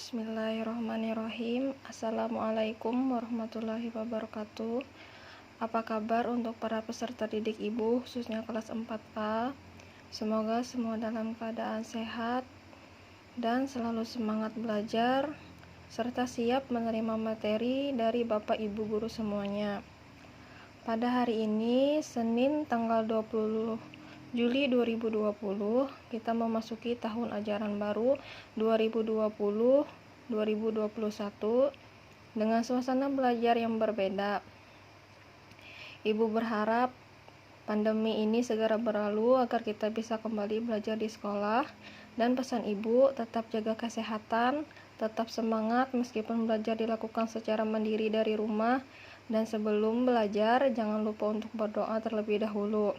Bismillahirrahmanirrahim. Assalamualaikum warahmatullahi wabarakatuh. Apa kabar untuk para peserta didik ibu, khususnya kelas 4A? Semoga semua dalam keadaan sehat dan selalu semangat belajar, serta siap menerima materi dari Bapak Ibu guru semuanya. Pada hari ini, Senin tanggal 20 Juli 2020, kita memasuki tahun ajaran baru 2020-2021 dengan suasana belajar yang berbeda. Ibu berharap pandemi ini segera berlalu agar kita bisa kembali belajar di sekolah, dan pesan ibu tetap jaga kesehatan, tetap semangat meskipun belajar dilakukan secara mandiri dari rumah, dan sebelum belajar jangan lupa untuk berdoa terlebih dahulu.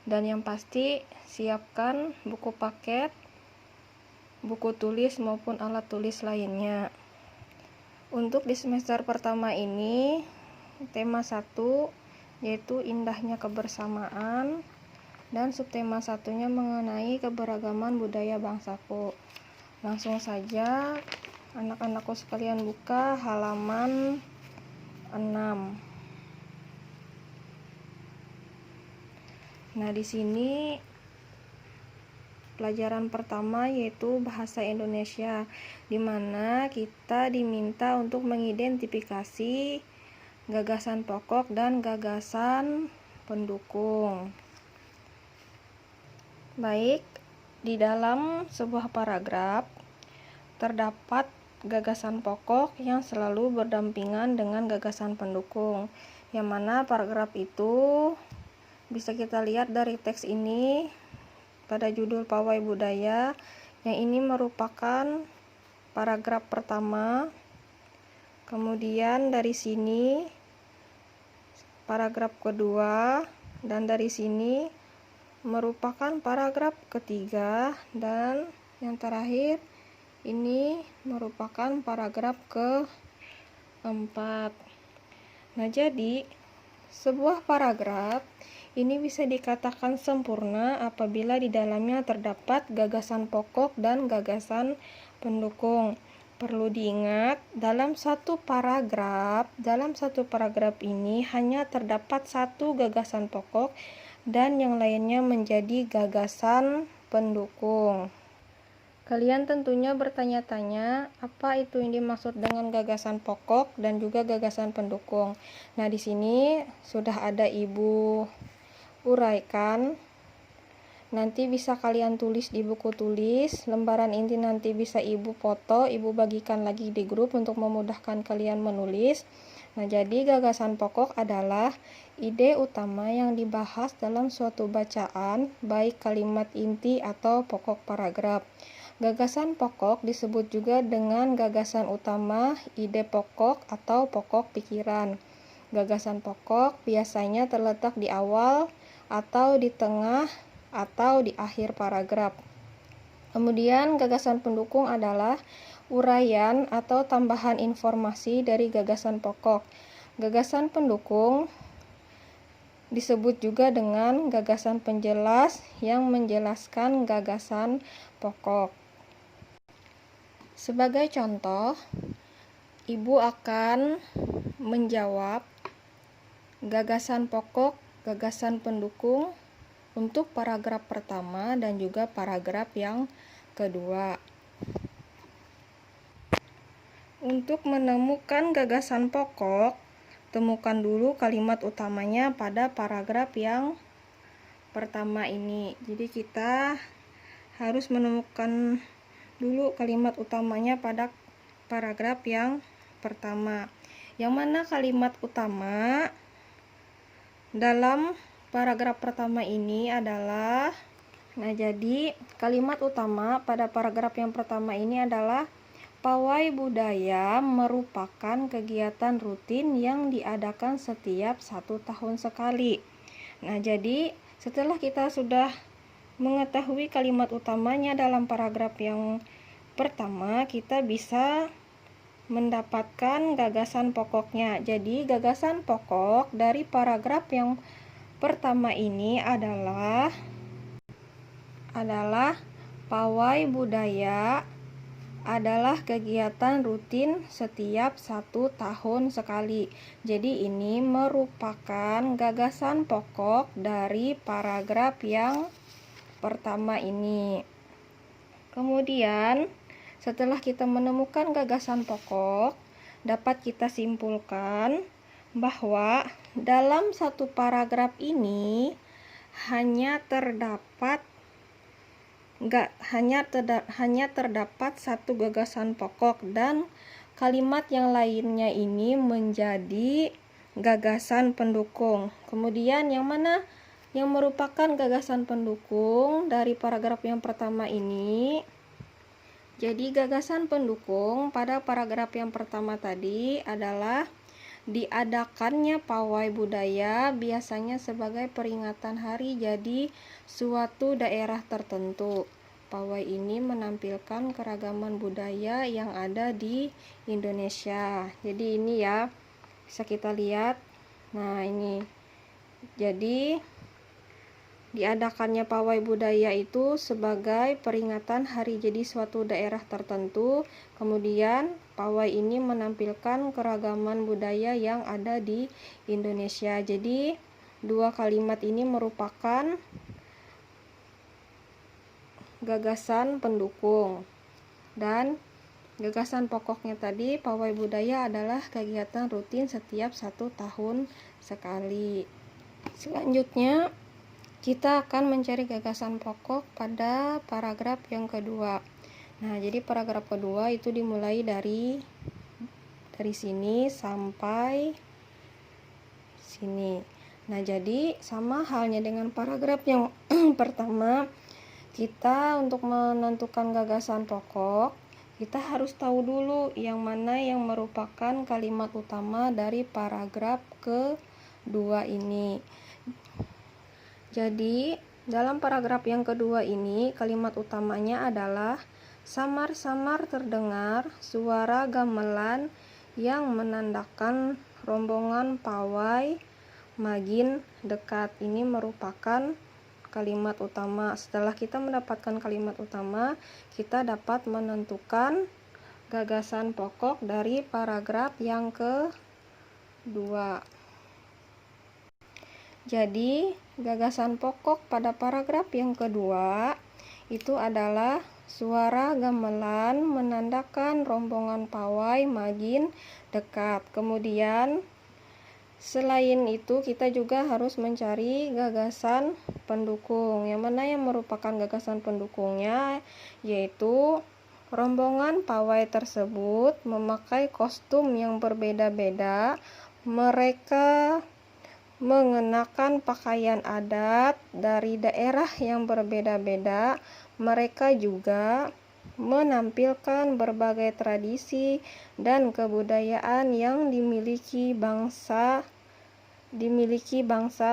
Dan yang pasti, siapkan buku paket, buku tulis maupun alat tulis lainnya. Untuk di semester pertama ini, tema 1 yaitu indahnya kebersamaan, dan subtema satunya mengenai keberagaman budaya bangsaku. Langsung saja anak-anakku sekalian buka halaman 6. Nah, di sini pelajaran pertama yaitu bahasa Indonesia, di mana kita diminta untuk mengidentifikasi gagasan pokok dan gagasan pendukung. Baik, di dalam sebuah paragraf terdapat gagasan pokok yang selalu berdampingan dengan gagasan pendukung, yang mana paragraf itu bisa kita lihat dari teks ini pada judul Pawai Budaya, yang ini merupakan paragraf pertama. Kemudian dari sini paragraf kedua, dan dari sini merupakan paragraf ketiga, dan yang terakhir ini merupakan paragraf keempat. Nah, jadi sebuah paragraf ini bisa dikatakan sempurna apabila di dalamnya terdapat gagasan pokok dan gagasan pendukung. Perlu diingat, dalam satu paragraf ini hanya terdapat satu gagasan pokok dan yang lainnya menjadi gagasan pendukung. Kalian tentunya bertanya-tanya, apa itu yang dimaksud dengan gagasan pokok dan juga gagasan pendukung? Nah, di sini sudah ada Ibu uraikan. Nanti bisa kalian tulis di buku tulis. Lembaran inti nanti bisa Ibu foto, Ibu bagikan lagi di grup untuk memudahkan kalian menulis. Nah, jadi gagasan pokok adalah ide utama yang dibahas dalam suatu bacaan, baik kalimat inti atau pokok paragraf. Gagasan pokok disebut juga dengan gagasan utama, ide pokok, atau pokok pikiran. Gagasan pokok biasanya terletak di awal atau di tengah atau di akhir paragraf. Kemudian gagasan pendukung adalah uraian atau tambahan informasi dari gagasan pokok. Gagasan pendukung disebut juga dengan gagasan penjelas yang menjelaskan gagasan pokok. Sebagai contoh, Ibu akan menjawab gagasan pokok, gagasan pendukung untuk paragraf pertama dan juga paragraf yang kedua. Untuk menemukan gagasan pokok, temukan dulu kalimat utamanya pada paragraf yang pertama ini. Jadi kita harus menemukan dulu kalimat utamanya pada paragraf yang pertama. Yang mana kalimat utama dalam paragraf pertama ini adalah, nah jadi kalimat utama pada paragraf yang pertama ini adalah pawai budaya merupakan kegiatan rutin yang diadakan setiap 1 tahun sekali. Nah, jadi setelah kita sudah mengetahui kalimat utamanya dalam paragraf yang pertama, kita bisa mendapatkan gagasan pokoknya. Jadi gagasan pokok dari paragraf yang pertama ini adalah pawai budaya adalah kegiatan rutin setiap 1 tahun sekali. Jadi ini merupakan gagasan pokok dari paragraf yang pertama ini. Kemudian setelah kita menemukan gagasan pokok, dapat kita simpulkan bahwa dalam satu paragraf ini hanya terdapat satu gagasan pokok dan kalimat yang lainnya ini menjadi gagasan pendukung. Kemudian yang mana yang merupakan gagasan pendukung dari paragraf yang pertama ini? Jadi gagasan pendukung pada paragraf yang pertama tadi adalah diadakannya pawai budaya biasanya sebagai peringatan hari jadi suatu daerah tertentu. Pawai ini menampilkan keragaman budaya yang ada di Indonesia. Jadi ini ya, bisa kita lihat. Nah, ini. Jadi diadakannya pawai budaya itu sebagai peringatan hari jadi suatu daerah tertentu. Kemudian pawai ini menampilkan keragaman budaya yang ada di Indonesia. Jadi dua kalimat ini merupakan gagasan pendukung. Dan gagasan pokoknya tadi, pawai budaya adalah kegiatan rutin setiap 1 tahun sekali. Selanjutnya kita akan mencari gagasan pokok pada paragraf yang kedua. Nah, jadi paragraf kedua itu dimulai dari sini sampai sini. Nah, jadi sama halnya dengan paragraf yang pertama, kita untuk menentukan gagasan pokok, kita harus tahu dulu yang mana yang merupakan kalimat utama dari paragraf kedua ini. Jadi, dalam paragraf yang kedua ini, kalimat utamanya adalah samar-samar terdengar suara gamelan yang menandakan rombongan pawai makin dekat. Ini merupakan kalimat utama. Setelah kita mendapatkan kalimat utama, kita dapat menentukan gagasan pokok dari paragraf yang kedua. Jadi, gagasan pokok pada paragraf yang kedua itu adalah suara gamelan menandakan rombongan pawai makin dekat. Kemudian, selain itu kita juga harus mencari gagasan pendukung. Yang mana yang merupakan gagasan pendukungnya yaitu rombongan pawai tersebut memakai kostum yang berbeda-beda. Mereka mengenakan pakaian adat dari daerah yang berbeda-beda. Mereka juga menampilkan berbagai tradisi dan kebudayaan yang dimiliki bangsa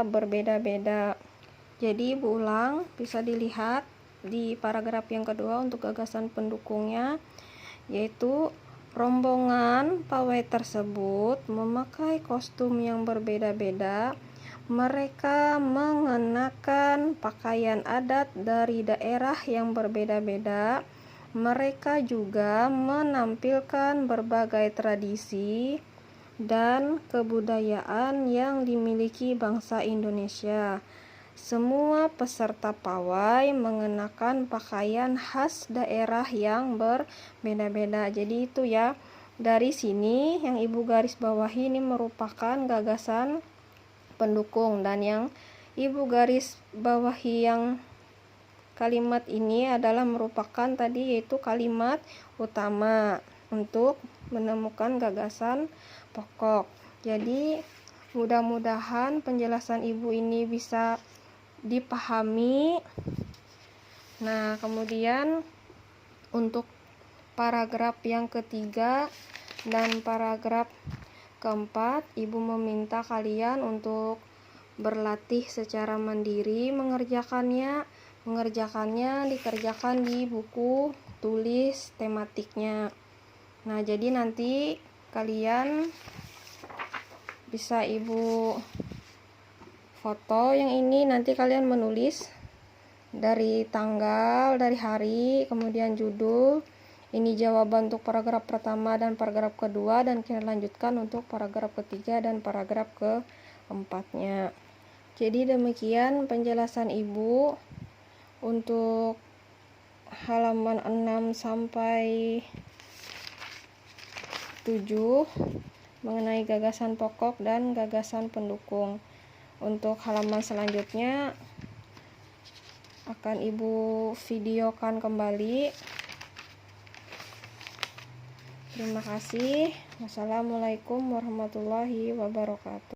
berbeda-beda. Jadi Ibu ulang, bisa dilihat di paragraf yang kedua untuk gagasan pendukungnya, yaitu rombongan pawai tersebut memakai kostum yang berbeda-beda. Mereka mengenakan pakaian adat dari daerah yang berbeda-beda. Mereka juga menampilkan berbagai tradisi dan kebudayaan yang dimiliki bangsa Indonesia. Semua peserta pawai mengenakan pakaian khas daerah yang berbeda-beda. Jadi itu ya, dari sini yang Ibu garis bawahi ini merupakan gagasan pendukung, dan yang Ibu garis bawahi yang kalimat ini adalah merupakan tadi yaitu kalimat utama untuk menemukan gagasan pokok. Jadi mudah-mudahan penjelasan Ibu ini bisa dipahami. Nah, kemudian untuk paragraf yang ketiga dan paragraf keempat, Ibu meminta kalian untuk berlatih secara mandiri mengerjakannya dikerjakan di buku tulis tematiknya. Nah, jadi nanti kalian bisa Ibu foto yang ini, nanti kalian menulis dari tanggal, dari hari, kemudian judul. Ini jawaban untuk paragraf pertama dan paragraf kedua, dan kita lanjutkan untuk paragraf ketiga dan paragraf keempatnya. Jadi demikian penjelasan Ibu untuk halaman 6 sampai 7 mengenai gagasan pokok dan gagasan pendukung. Untuk halaman selanjutnya akan Ibu videokan kembali. Terima kasih. Wassalamualaikum warahmatullahi wabarakatuh.